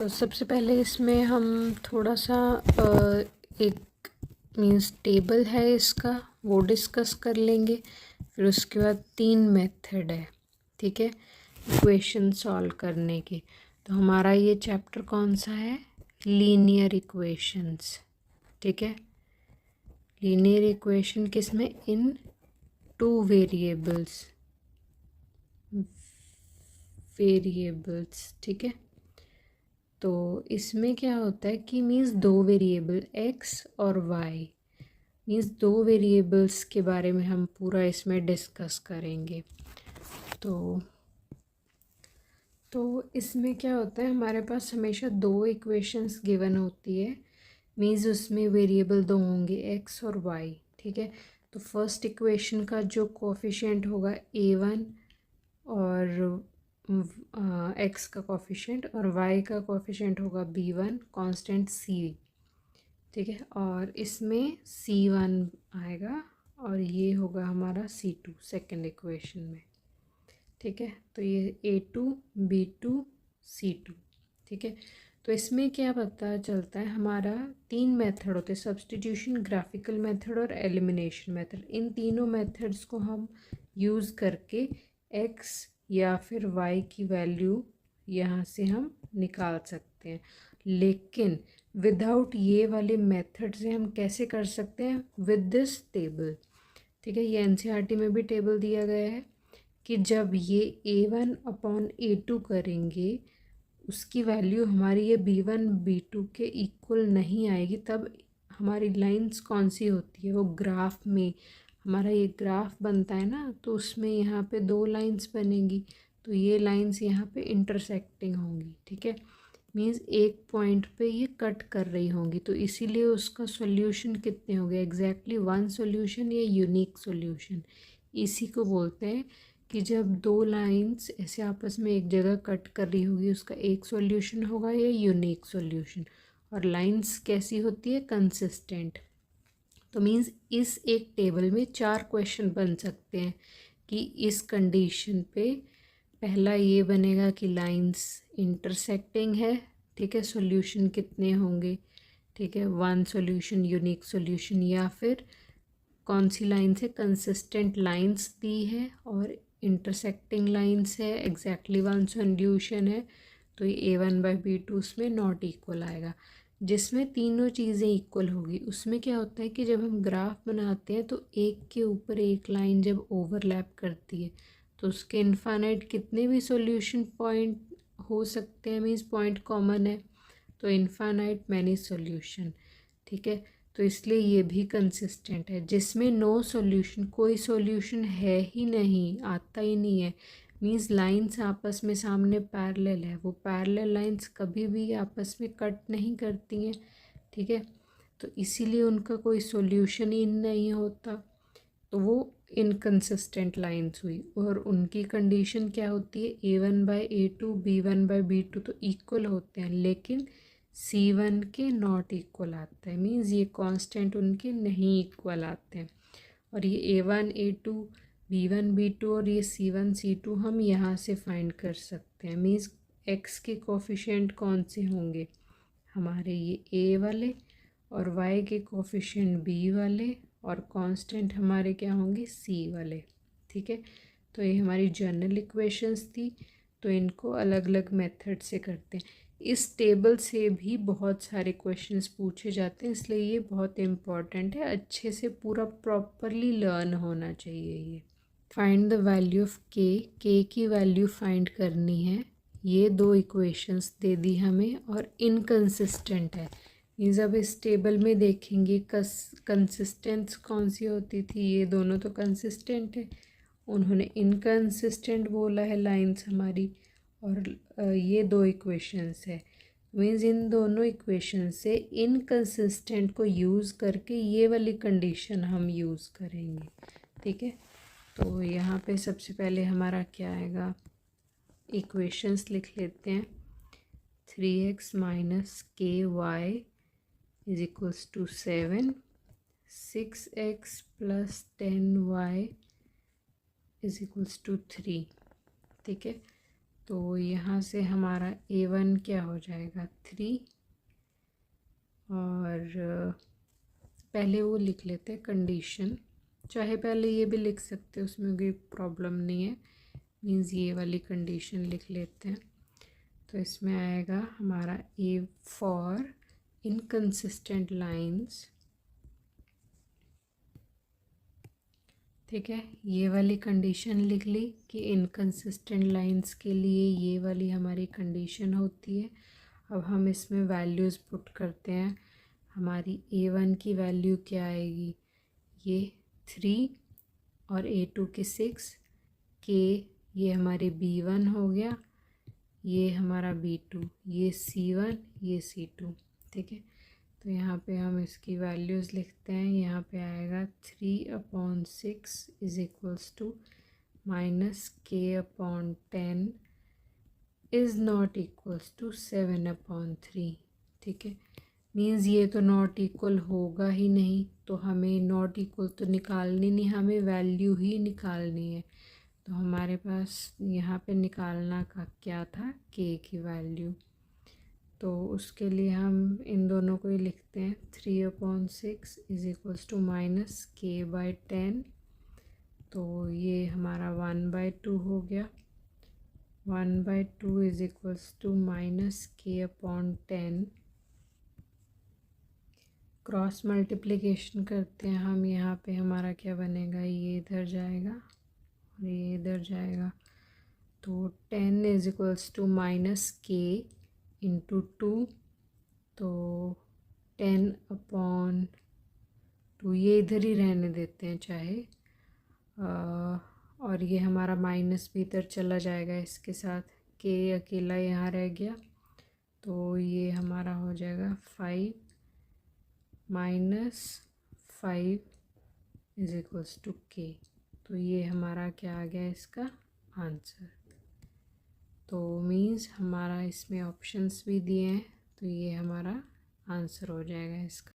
तो सबसे पहले इसमें हम थोड़ा सा एक मीन्स टेबल है इसका वो डिस्कस कर लेंगे। फिर उसके बाद 3 मेथड है, ठीक है, इक्वेशन सॉल्व करने के। तो हमारा ये चैप्टर कौन सा है? लीनियर इक्वेशंस, ठीक है। लीनियर इक्वेशन किसमें? इन 2 वेरिएबल्स, ठीक है। तो इसमें क्या होता है कि मीन्स 2 वेरिएबल x और y, मीन्स 2 वेरिएबल्स के बारे में हम पूरा इसमें डिस्कस करेंगे। तो इसमें क्या होता है, हमारे पास हमेशा 2 इक्वेशंस गिवन होती है, मीन्स उसमें वेरिएबल 2 होंगे x और y, ठीक है। तो फर्स्ट इक्वेशन का जो कोफिशिएंट होगा a1 और x का कोफिशिएंट और y का कोफिशिएंट होगा b1, कांस्टेंट c, ठीक है। और इसमें c1 आएगा और ये होगा हमारा c2 सेकंड इक्वेशन में, ठीक है। तो ये a2 b2 c2, ठीक है। तो इसमें क्या पता चलता है, हमारा 3 मेथड होते हैं, सब्स्टिट्यूशन, ग्राफिकल मेथड और एलिमिनेशन मेथड। इन तीनों मेथड्स को हम यूज़ करके x या फिर y की वैल्यू यहाँ से हम निकाल सकते हैं। लेकिन विदाउट ये वाले मेथड से हम कैसे कर सकते हैं? विद दिस टेबल, ठीक है। ये एनसीईआरटी में भी टेबल दिया गया है कि जब ये a1 अपॉन a2 करेंगे उसकी वैल्यू हमारी ये b1 b2 के इक्वल नहीं आएगी, तब हमारी लाइंस कौन सी होती है? वो ग्राफ में हमारा ये ग्राफ बनता है ना, तो उसमें यहाँ पे 2 लाइंस बनेंगी, तो ये लाइंस यहाँ पे इंटरसेक्टिंग होंगी, ठीक है। मीन्स एक पॉइंट पे ये कट कर रही होंगी, तो इसीलिए उसका सॉल्यूशन कितने हो गए? एग्जैक्टली 1 सॉल्यूशन या यूनिक सॉल्यूशन। इसी को बोलते हैं कि जब 2 लाइंस ऐसे आपस में एक जगह कट कर रही होगी उसका एक सॉल्यूशन होगा या यूनिक सॉल्यूशन। और लाइंस कैसी होती है? कंसिस्टेंट। तो मीन्स इस एक टेबल में 4 क्वेश्चन बन सकते हैं कि इस कंडीशन पे पहला ये बनेगा कि लाइंस इंटरसेक्टिंग है, ठीक है, सॉल्यूशन कितने होंगे, ठीक है, 1 सॉल्यूशन, यूनिक सॉल्यूशन, या फिर कौन सी लाइन से कंसिस्टेंट लाइंस दी है और इंटरसेक्टिंग लाइंस है, एग्जैक्टली 1 सॉल्यूशन है, तो ये a1/b2 उसमें नॉट इक्वल आएगा। जिसमें तीनों चीज़ें इक्वल होगी उसमें क्या होता है कि जब हम ग्राफ बनाते हैं तो एक के ऊपर एक लाइन जब ओवरलैप करती है तो उसके इनफाइनाइट कितने भी सॉल्यूशन पॉइंट हो सकते हैं, मीन्स पॉइंट कॉमन है, तो इनफाइनाइट मैनी सॉल्यूशन, ठीक है। तो इसलिए ये भी कंसिस्टेंट है। जिसमें नो सॉल्यूशन, कोई सॉल्यूशन है ही नहीं, आता ही नहीं है, मीन्स लाइंस आपस में सामने पैरेलल है, वो पैरेलल लाइंस कभी भी आपस में कट नहीं करती हैं, ठीक है। तो इसीलिए उनका कोई सॉल्यूशन ही नहीं होता, तो वो इनकंसिस्टेंट लाइंस हुई। और उनकी कंडीशन क्या होती है? a1/a2 b1/b2 तो इक्वल होते हैं, लेकिन c1 के नॉट इक्वल आता है, मीन्स ये कांस्टेंट उनके नहीं इक्वल आते हैं। और ये a1 a2 b1 b2 और ये c1 c2 हम यहाँ से फाइंड कर सकते हैं। मीन्स x के कोफिशिएंट कौन से होंगे? हमारे ये a वाले, और y के कोफिशिएंट b वाले, और कांस्टेंट हमारे क्या होंगे? c वाले, ठीक है। तो ये हमारी जनरल इक्वेशंस थी। तो इनको अलग अलग मेथड से करते हैं। इस टेबल से भी बहुत सारे क्वेश्चंस पूछे जाते हैं, इसलिए ये बहुत इम्पॉर्टेंट है, अच्छे से पूरा प्रॉपरली लर्न होना चाहिए ये। फाइंड द वैल्यू ऑफ के की वैल्यू फाइंड करनी है। ये 2 इक्वेशंस दे दी हमें और इनकंसिस्टेंट है, मीन्स अब इस टेबल में देखेंगे कंसिस्टेंस कौन सी होती थी, ये दोनों तो कंसिस्टेंट है, उन्होंने इनकंसिस्टेंट बोला है लाइंस हमारी। और ये 2 इक्वेशंस है, मीन्स इन दोनों इक्वेशन से इनकंसिस्टेंट को यूज़ करके ये वाली कंडीशन हम यूज़ करेंगे, ठीक है। तो यहाँ पे सबसे पहले हमारा क्या आएगा? इक्वेशंस लिख लेते हैं। 3x - ky is equals to 7, 6x plus 10y is equals to 3, ठीक है। तो यहाँ से हमारा A1 क्या हो जाएगा 3, और पहले वो लिख लेते हैं कंडीशन, चाहे पहले ये भी लिख सकते हैं, उसमें कोई प्रॉब्लम नहीं है। मीन्स ये वाली कंडीशन लिख लेते हैं। तो इसमें आएगा हमारा ए फॉर इनकंसिस्टेंट लाइंस, ठीक है। ये वाली कंडीशन लिख ली कि इनकंसिस्टेंट लाइंस के लिए ये वाली हमारी कंडीशन होती है। अब हम इसमें वैल्यूज़ पुट करते हैं। हमारी A1 की वैल्यू क्या आएगी, ये 3 और A2 की 6, के ये हमारे B1 हो गया, ये हमारा B2, ये C1, ये C2, ठीक है। तो यहाँ पे हम इसकी वैल्यूज़ लिखते हैं। यहाँ पे आएगा 3/6 is equals to -k/10 is not equals to 7/3, ठीक है। मीन्स ये तो नॉट इक्वल होगा ही नहीं, तो हमें नॉट इक्वल तो निकालनी नहीं, हमें वैल्यू ही निकालनी है। तो हमारे पास यहाँ पे निकालना का क्या था, k की वैल्यू। तो उसके लिए हम इन दोनों को ही लिखते हैं। 3/6 इज इक्वल्स टू -k/10, तो ये हमारा 1/2 हो गया। 1/2 is equals to -k/10। Cross multiplication करते हैं हम, यहाँ पे हमारा क्या बनेगा, ये इधर जाएगा और ये इधर जाएगा। तो 10 is equals to -k into 2, तो 10/2, ये इधर ही रहने देते हैं चाहे, और ये हमारा माइनस भी इधर चला जाएगा इसके साथ, k अकेला यहाँ रह गया। तो ये हमारा हो जाएगा 5 -5 इज इक्वल्स टू k। तो ये हमारा क्या आ गया इसका आंसर। तो मीन्स हमारा इसमें ऑप्शंस भी दिए हैं, तो ये हमारा आंसर हो जाएगा इसका।